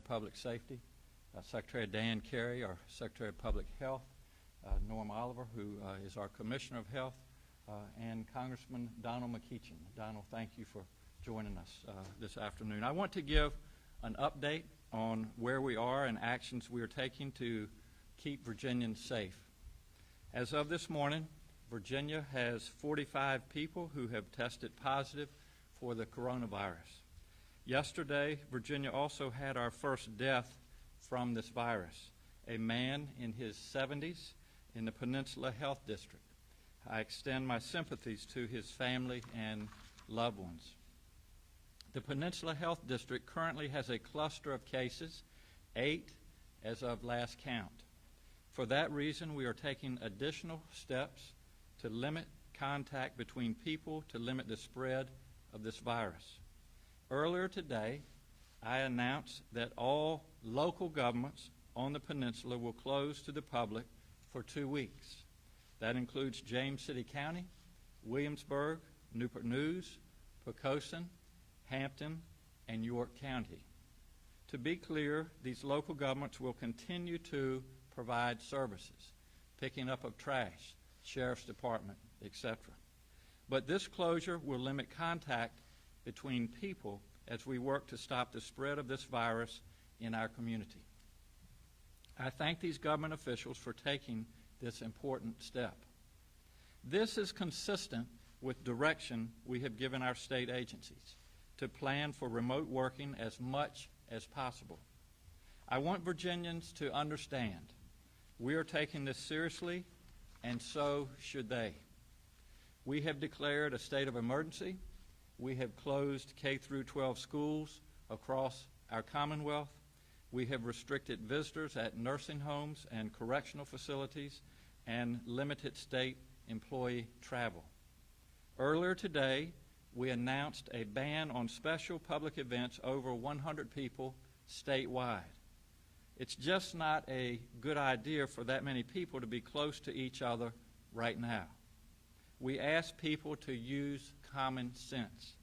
Public Safety, Secretary Dan Carey, our Secretary of Public Health, Norm Oliver, who is our Commissioner of Health, and Congressman Donald McEachin. Donald, thank you for joining us this afternoon. I want to give an update on where we are and actions we are taking to keep Virginians safe. As of this morning, Virginia has 45 people who have tested positive for the coronavirus. Yesterday, Virginia also had our first death from this virus, a man in his 70s in the Peninsula Health District. I extend my sympathies to his family and loved ones. The Peninsula Health District currently has a cluster of cases, 8 as of last count. For that reason, we are taking additional steps to limit contact between people to limit the spread of this virus. Earlier today, I announced that all local governments on the peninsula will close to the public for 2 weeks. That includes James City County, Williamsburg, Newport News, Poquoson, Hampton, and York County. To be clear, these local governments will continue to provide services, picking up of trash, Sheriff's Department, etc. But this closure will limit contact between people as we work to stop the spread of this virus in our community. I thank these government officials for taking this important step. This is consistent with direction we have given our state agencies to plan for remote working as much as possible. I want Virginians to understand we are taking this seriously, and so should they. We have declared a state of emergency. We have closed K-12 schools across our Commonwealth. We have restricted visitors at nursing homes and correctional facilities and limited state employee travel. Earlier today, we announced a ban on special public events over 100 people statewide. It's just not a good idea for that many people to be close to each other right now. We ask people to use common sense.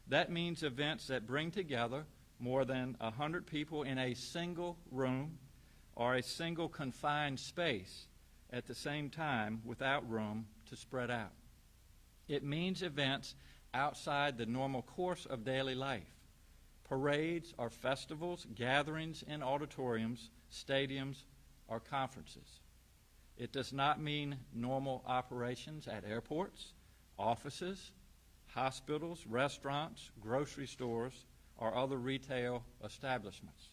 That means events that bring together more than 100 people in a single room or a single confined space at the same time without room to spread out. It means events outside the normal course of daily life. Parades or festivals, gatherings in auditoriums, stadiums, or conferences. It does not mean normal operations at airports, offices, hospitals, restaurants, grocery stores, or other retail establishments.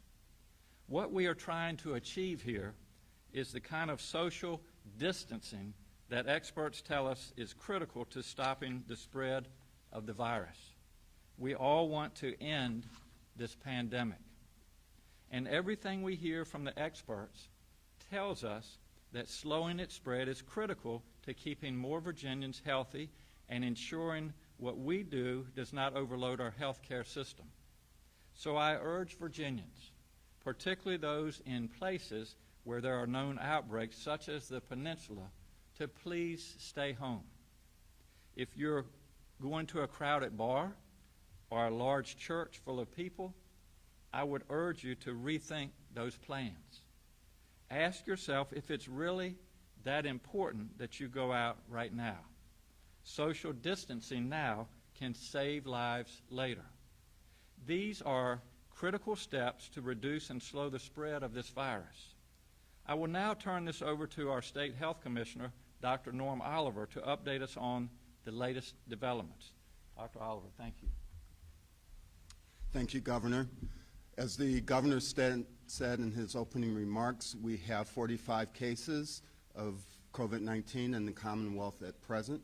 What we are trying to achieve here is the kind of social distancing that experts tell us is critical to stopping the spread of the virus. We all want to end this pandemic. And everything we hear from the experts tells us that slowing its spread is critical to keeping more Virginians healthy and ensuring what we do does not overload our health care system. So I urge Virginians, particularly those in places where there are known outbreaks, such as the Peninsula, to please stay home. If you're going to a crowded bar or a large church full of people, I would urge you to rethink those plans. Ask yourself if it's really that important that you go out right now. Social distancing now can save lives later. These are critical steps to reduce and slow the spread of this virus. I will now turn this over to our State Health Commissioner, Dr. Norm Oliver, to update us on the latest developments. Dr. Oliver, thank you. Thank you, Governor. As the Governor said in his opening remarks, we have 45 cases of COVID-19 in the Commonwealth at present.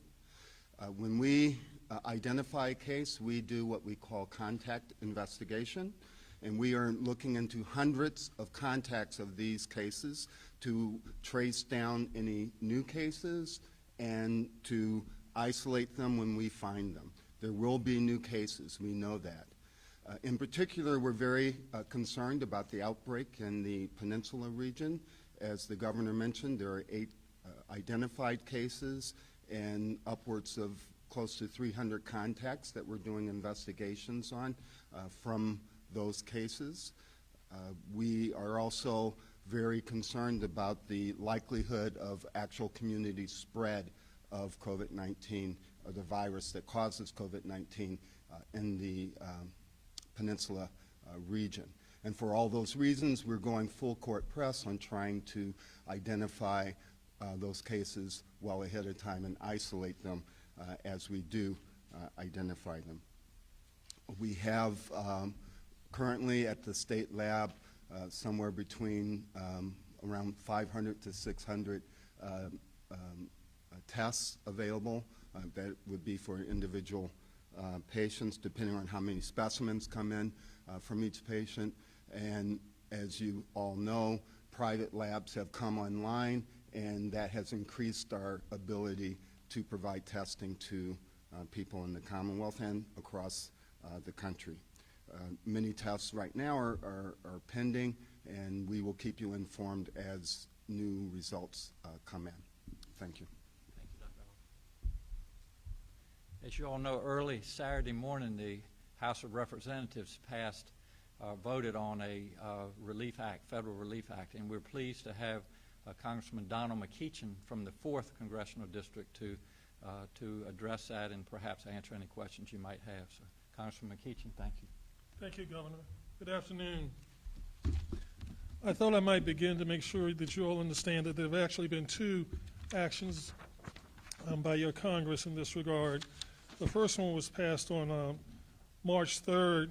When we identify a case, we do what we call contact investigation, and we are looking into hundreds of contacts of these cases to trace down any new cases and to isolate them when we find them. There will be new cases, we know that. In particular, we're very concerned about the outbreak in the Peninsula region. As the Governor mentioned, there are 8 identified cases and upwards of close to 300 contacts that we're doing investigations on from those cases. We are also very concerned about the likelihood of actual community spread of COVID-19, or the virus that causes COVID-19 in the Peninsula region. And for all those reasons, we're going full court press on trying to identify those cases well ahead of time and isolate them as we do identify them. We have currently at the state lab somewhere between around 500 to 600 tests available. That would be for individual patients, depending on how many specimens come in from each patient. And as you all know, private labs have come online, and that has increased our ability to provide testing to people in the Commonwealth and across the country. Many tests right now are pending, and we will keep you informed as new results come in. Thank you. Thank you, Dr. Oliver. As you all know, early Saturday morning, the House of Representatives voted on a relief act, federal relief act, and we're pleased to have Congressman Donald McKeachin from the 4th Congressional District to address that and perhaps answer any questions you might have. So, Congressman McKeachin, thank you. Thank you, Governor. Good afternoon. I thought I might begin to make sure that you all understand that there have actually been 2 actions by your Congress in this regard. The first one was passed on March 3rd,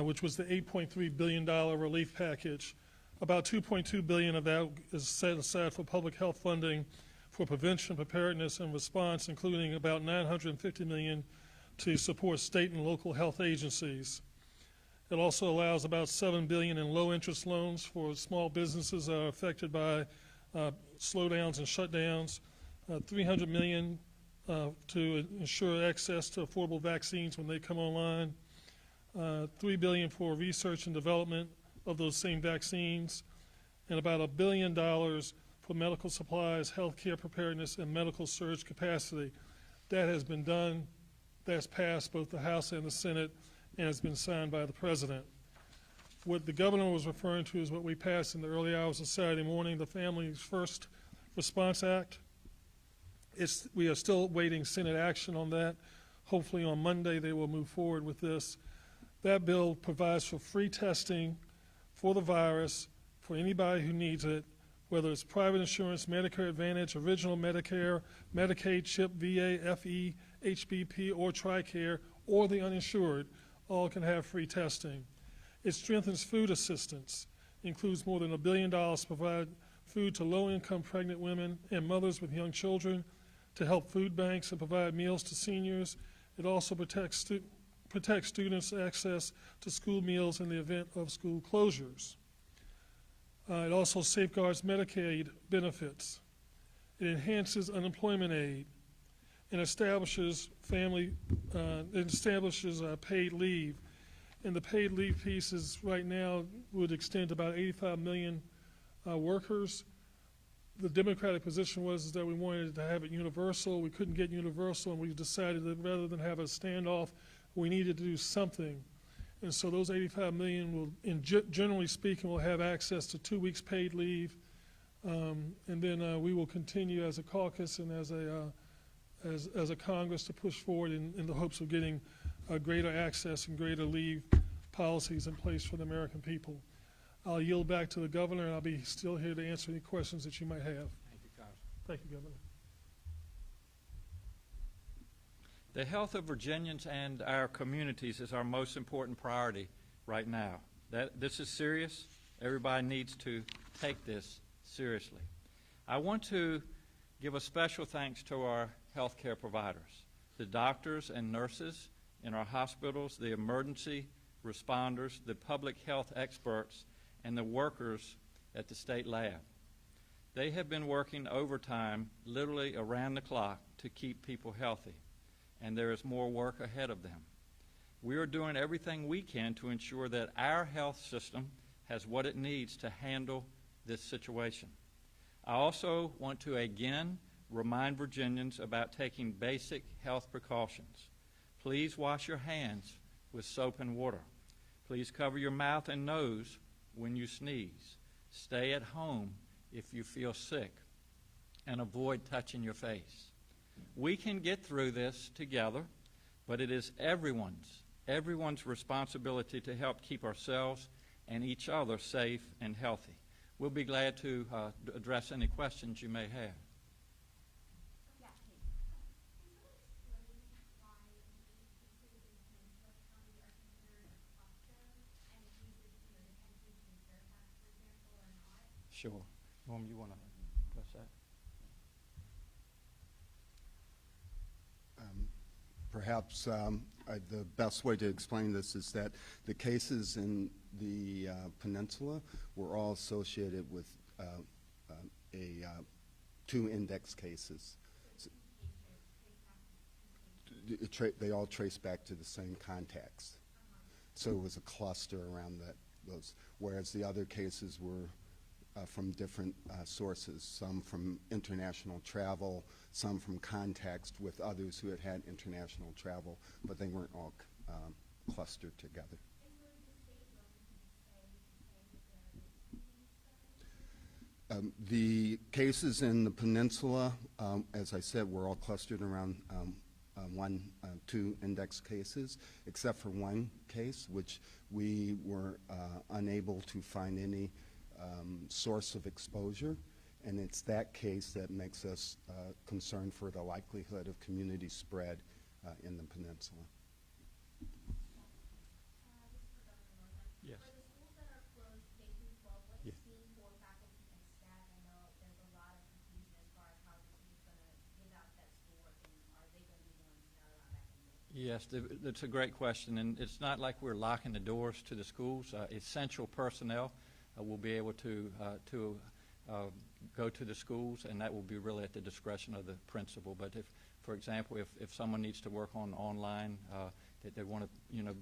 which was the $8.3 billion relief package. About $2.2 billion of that is set aside for public health funding for prevention, preparedness, and response, including about $950 million to support state and local health agencies. It also allows about $7 billion in low-interest loans for small businesses that are affected by slowdowns and shutdowns, $300 million to ensure access to affordable vaccines when they come online, $3 billion for research and development of those same vaccines, and about $1 billion for medical supplies, healthcare preparedness, and medical surge capacity. That has been done. That's passed both the House and the Senate, and has been signed by the President. What the Governor was referring to is what we passed in the early hours of Saturday morning, the Families First Response Act. We are still waiting Senate action on that. Hopefully on Monday they will move forward with this. That bill provides for free testing for the virus for anybody who needs it, whether it's private insurance, Medicare Advantage, Original Medicare, Medicaid, CHIP, VA, FE, HBP, or TRICARE, or the uninsured, all can have free testing. It strengthens food assistance, includes more than $1 billion to provide food to low-income pregnant women and mothers with young children, to help food banks and provide meals to seniors. It also protects students' access to school meals in the event of school closures. It also safeguards Medicaid benefits. It enhances unemployment aid and establishes paid leave. And the paid leave pieces right now would extend to about 85 million workers. The Democratic position was that we wanted to have it universal. We couldn't get universal, and we decided that rather than have a standoff, we needed to do something. And so those 85 million will, generally speaking, will have access to 2 weeks paid leave. And then we will continue as a caucus and as a Congress to push forward in the hopes of getting greater access and greater leave policies in place for the American people. I'll yield back to the Governor, and I'll be still here to answer any questions that you might have. Thank you, Congressman. Thank you, Governor. The health of Virginians and our communities is our most important priority right now. This is serious. Everybody needs to take this seriously. I want to give a special thanks to our healthcare providers, the doctors and nurses in our hospitals, the emergency responders, the public health experts, and the workers at the state lab. They have been working overtime literally around the clock to keep people healthy, and there is more work ahead of them. We are doing everything we can to ensure that our health system has what it needs to handle this situation. I also want to again remind Virginians about taking basic health precautions. Please wash your hands with soap and water. Please cover your mouth and nose when you sneeze. Stay at home if you feel sick, and avoid touching your face. We can get through this together, but it is everyone's responsibility to help keep ourselves and each other safe and healthy. We'll be glad to address any questions you may have. Sure. Norm, you want to address that? Perhaps the best way to explain this is that the cases in the peninsula were all associated with two index cases. They all trace back to the same contacts. So it was a cluster around those, whereas the other cases were from different sources, some from international travel, some from contacts with others who had international travel, but they weren't all clustered together. The cases in the peninsula, as I said, were all clustered around two index cases, except for one case, which we were unable to find any source of exposure, and it's that case that makes us concerned for the likelihood of community spread in the peninsula. Yes. For the schools that are closed K through 12, what Yeah. does this mean for faculty and staff? I know there's a lot of confusion as far as how the school's going to give out that schoolwork, and are they going to be the ones that are back in the Yes, that's a great question, and it's not like we're locking the doors to the schools. Essential personnel will be able to go to the schools, and that will be really at the discretion of the principal. But if, for example, if someone needs to work on online, that they want to,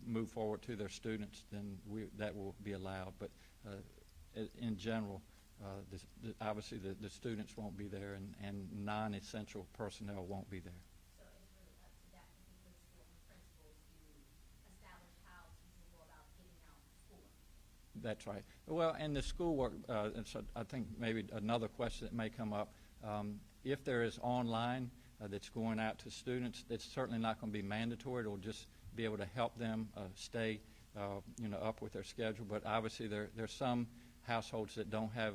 move forward to their students, then that will be allowed. But in general, obviously the students won't be there, and non-essential personnel won't be there. So it's really up to that particular school and principals to establish how teachers will go about giving out schoolwork. That's right. Well, and the schoolwork, and so I think maybe another question that may come up, if there is online that's going out to students, it's certainly not going to be mandatory. It'll just be able to help them stay, up with their schedule. But obviously, there's some households that don't have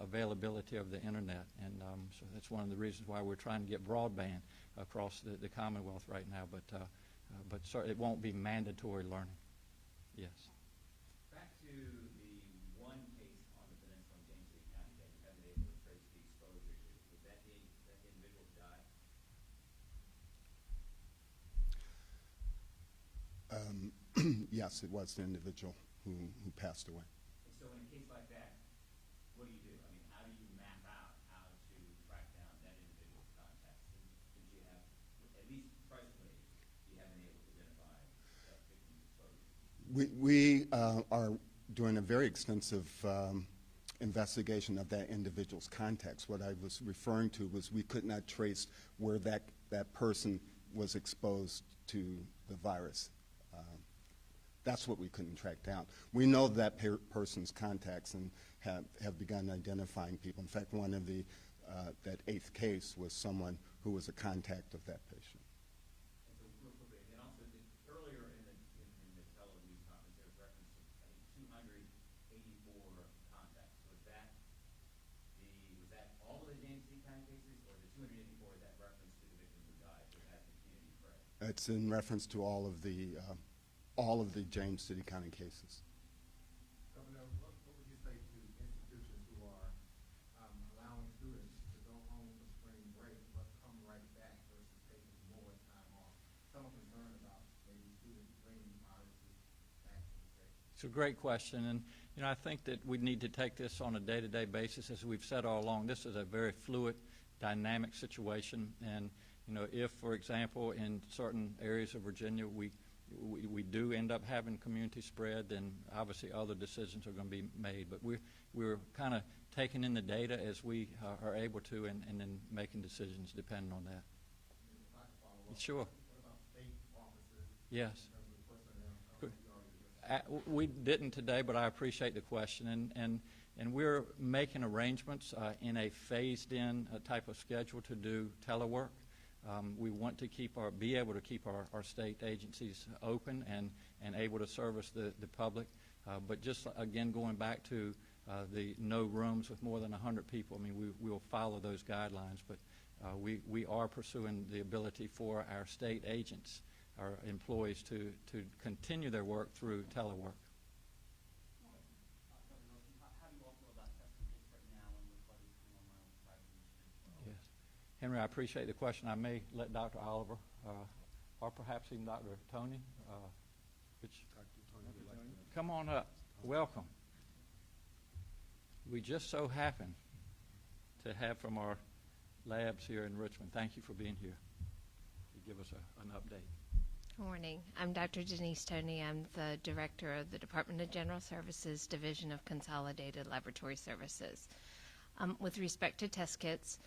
availability of the internet, and so that's one of the reasons why we're trying to get broadband across the Commonwealth right now. But it won't be mandatory learning. Yes. Back to the one case on the peninsula in James City County that you haven't been able to trace the exposure to. Was that the individual who died? Yes, it was the individual who passed away. And so in a case like that, what do you do? I mean, how do you map out how to track down that individual's contacts? Did you have, at least presently, you haven't been able to identify that victim's exposure? We are doing a very extensive investigation of that individual's contacts. What I was referring to was we could not trace where that person was exposed to the virus. That's what we couldn't track down. We know that person's contacts and have begun identifying people. In fact, one of that 8th case was someone who was a contact of that patient. And so real quickly, and also earlier in the television conference, there was reference to, I think, 284 contacts. Was that all of the James City County cases, or the 284 is that reference to the victim who died? Was that the community spread? It's in reference to all of the James City County cases. Governor, what would you say to institutions who are allowing students to go home for spring break but come right back versus taking more time off? Some are concerned about maybe students bringing viruses back to the state. It's a great question, and I think that we need to take this on a day-to-day basis. As we've said all along, this is a very fluid, dynamic situation, and if, for example, in certain areas of Virginia, we do end up having community spread, then obviously other decisions are going to be made. But we're kind of taking in the data as we are able to, and then making decisions depending on that. If I could follow up. Sure. What about state offices? Yes. In terms of personnel? Good. We didn't today, but I appreciate the question, and we're making arrangements in a phased-in type of schedule to do telework. We want to be able to keep our state agencies open and able to service the public. But just again, going back to the no rooms with more than 100 people, I mean, we will follow those guidelines, but we are pursuing the ability for our state agents, our employees, to continue their work through telework. How do you all feel about testing kits right now and with budgets coming online with private initiatives? Yes. Henry, I appreciate the question. I may let Dr. Oliver or perhaps even Dr. Tony, come on up. Welcome. We just so happen to have from our labs here in Richmond. Thank you for being here to give us an update. Good morning. I'm Dr. Denise Toney. I'm the Director of the Department of General Services Division of Consolidated Laboratory Services. With respect to test kits,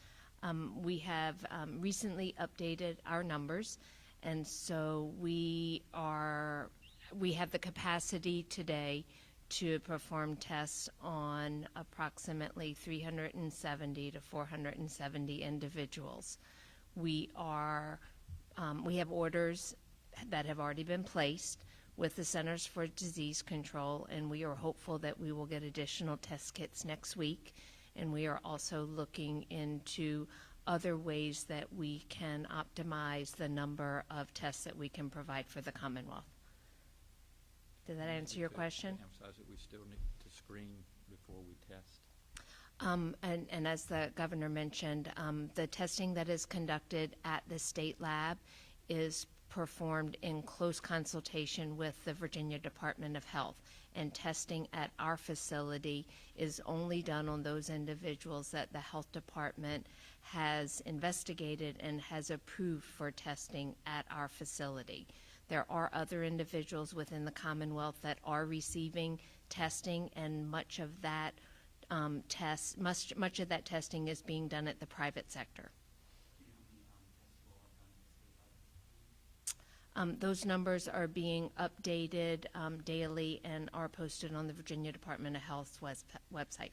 we have recently updated our numbers, and so we have the capacity today to perform tests on approximately 370 to 470 individuals. We have orders that have already been placed with the Centers for Disease Control, and we are hopeful that we will get additional test kits next week. And we are also looking into other ways that we can optimize the number of tests that we can provide for the Commonwealth. Did that answer your question? Emphasize that we still need to screen before we test. And as the governor mentioned, the testing that is conducted at the state lab is performed in close consultation with the Virginia Department of Health, and testing at our facility is only done on those individuals that the health department has investigated and has approved for testing at our facility. There are other individuals within the Commonwealth that are receiving testing, and much of that much of that testing is being done at the private sector. Those numbers are being updated daily and are posted on the Virginia Department of Health's website.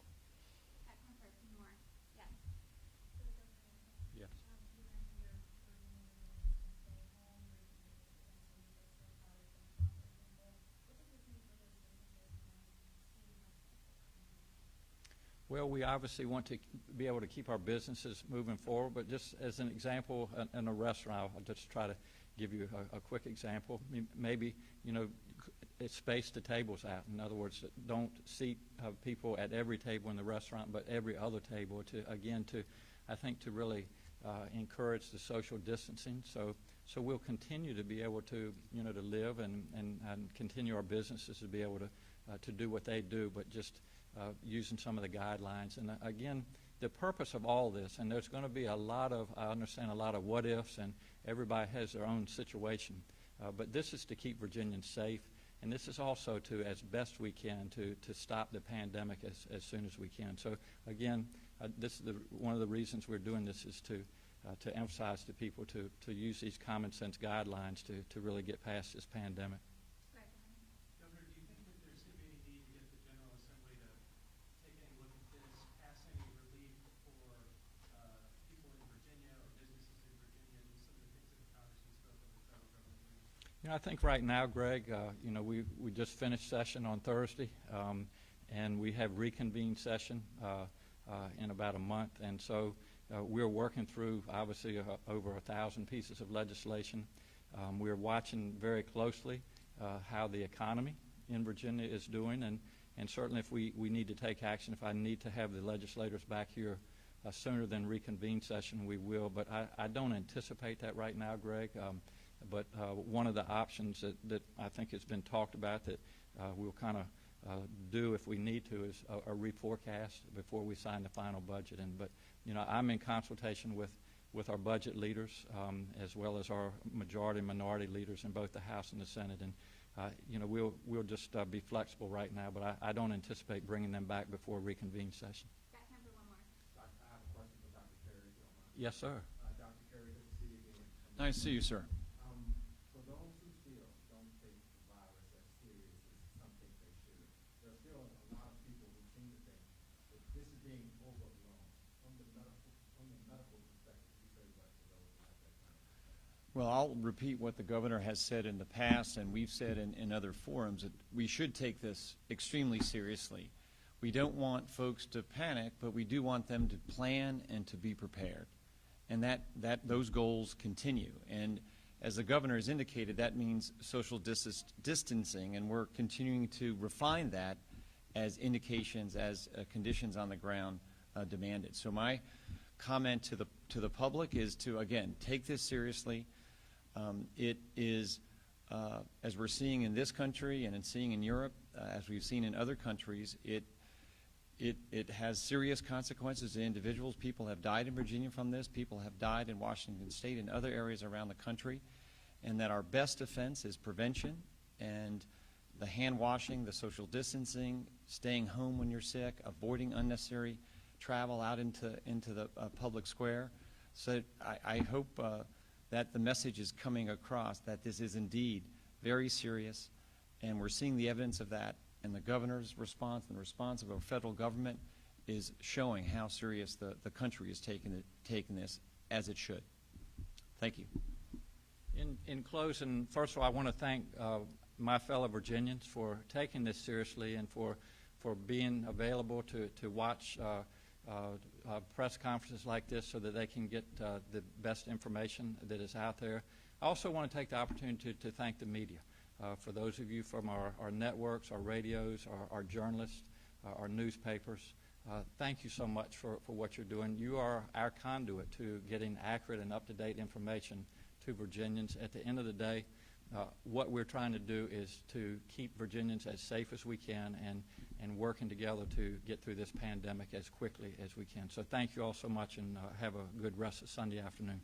Yes. Well, we obviously want to be able to keep our businesses moving forward, but just as an example, in a restaurant, I'll just try to give you a quick example. Maybe, space the tables out. In other words, don't seat people at every table in the restaurant, but every other table I think to really encourage the social distancing. So we'll continue to be able to, to live and continue our businesses to be able to do what they do, but just using some of the guidelines. And again, the purpose of all this, and there's going to be I understand a lot of what ifs, and everybody has their own situation, but this is to keep Virginians safe, and this is also to, as best we can, to stop the pandemic as soon as we can. So again, this is one of the reasons we're doing this, is to emphasize to people to use these common sense guidelines to really get past this pandemic. Governor, do you think that there's going to be any need to get the General Assembly to take any look at this, pass any relief for people in Virginia or businesses in Virginia, and some of the things that the Congressman spoke of the federal government doing? I think right now, Greg, we just finished session on Thursday, and we have reconvened session in about a month, and so we're working through, obviously, over 1,000 pieces of legislation. We're watching very closely how the economy in Virginia is doing, and certainly if we need to take action, if I need to have the legislators back here sooner than reconvene session, we will. But I don't anticipate that right now, Greg. But one of the options that I think has been talked about that we'll kind of do if we need to is a reforecast before we sign the final budget. But I'm in consultation with our budget leaders as well as our majority and minority leaders in both the House and the Senate, and we'll just be flexible right now. But I don't anticipate bringing them back before reconvene session. Got time for one more. I have a question for Dr. Carey, if you don't mind. Yes, sir. Dr. Carey, good to see you again. Nice to see you, sir. For those who still don't take the virus as serious as some Well, I'll repeat what the governor has said in the past, and we've said in other forums, that we should take this extremely seriously. We don't want folks to panic, but we do want them to plan and to be prepared. And those goals continue. And as the governor has indicated, that means social distancing, and we're continuing to refine that as indications, as conditions on the ground demand it. So my comment to the public is to, again, take this seriously. It is, as we're seeing in this country and seeing in Europe, as we've seen in other countries, it has serious consequences to individuals. People have died in Virginia from this. People have died in Washington State and other areas around the country. And that our best defense is prevention, and the hand washing, the social distancing, staying home when you're sick, avoiding unnecessary travel out into the public square. So I hope that the message is coming across that this is indeed very serious, and we're seeing the evidence of that. And the governor's response and the response of our federal government is showing how serious the country is taking this, as it should. Thank you. In closing, first of all, I want to thank my fellow Virginians for taking this seriously and for being available to watch press conferences like this so that they can get the best information that is out there. I also want to take the opportunity to thank the media. For those of you from our networks, our radios, our journalists, our newspapers, thank you so much for what you're doing. You are our conduit to getting accurate and up-to-date information to Virginians. At the end of the day, what we're trying to do is to keep Virginians as safe as we can and working together to get through this pandemic as quickly as we can. So thank you all so much, and have a good rest of Sunday afternoon.